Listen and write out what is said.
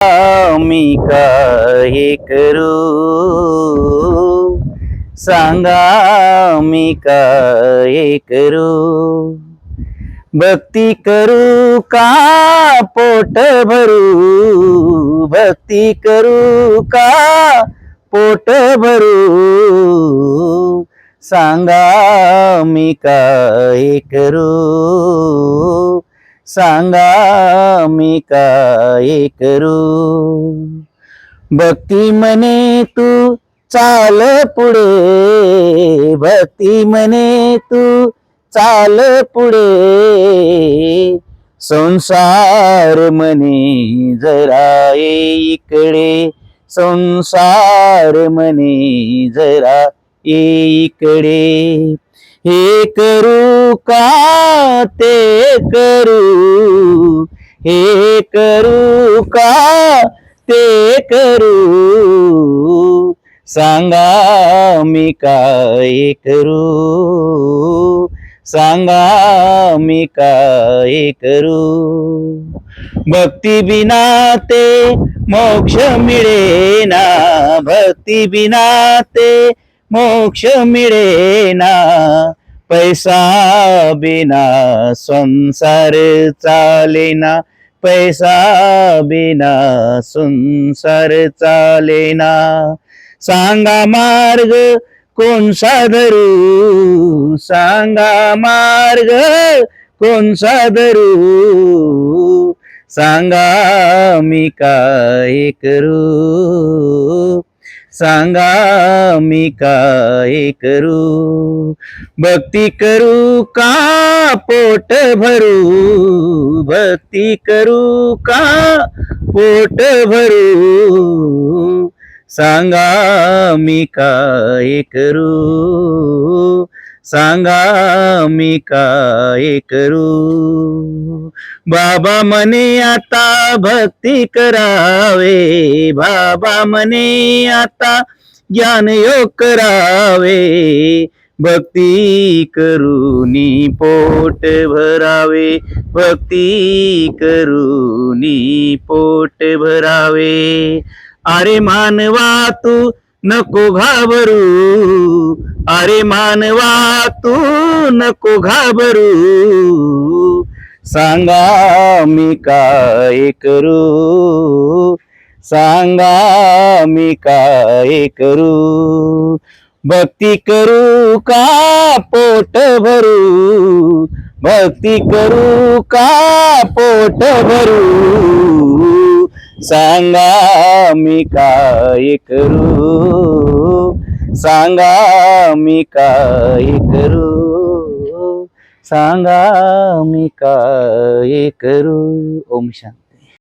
मी काय करू, सांगा मी काय करू. भक्ती करू का पोट भरू, भक्ती करू का पोट भरू. सांगा मी काय करू, सांगा मी काय करू. भक्ती म्हणे तू चाल पुढे, भक्ती म्हणे तू चाल पुढे. संसार म्हणे जरा इकडे, संसार म्हणे जरा इकडे. हे करू का ते करू, हे करू का ते करू. सांगा मी काय करू, सांगा मी काय करू. भक्ती बिना ते मोक्ष मिळेना, भक्ती बिना ते मोक्ष मिळेना. पैसा बिना संसार चालेना, पैसा बिना संसार चालेना. सांगा मार्ग कोणसा धरू, सांगा मार्ग कोणसा धरू. सांगा मी काय करू, सांगा मी काय करू. भक्ती करू का पोट भरू, भक्ती करू का पोट भरू. सांगा मी काय करू, सांगा मी काय करू. बाबा म्हणे आता भक्ती करावे, बाबा म्हणे आता ज्ञान योग करावे. भक्ती करूनी पोट भरावे, भक्ती करूनी पोट भरावे. अरे मानवा तू नको घाबरू, अरे मानवा तू नको घाबरू. सांगा मी काय करू, सांगा मी काय करू. भक्ती करू का पोट भरू, भक्ती करू का पोट भरू. सांगा मी काय करू, सांगा मी काय करू, सांगा मी काय करू. ओम शांती.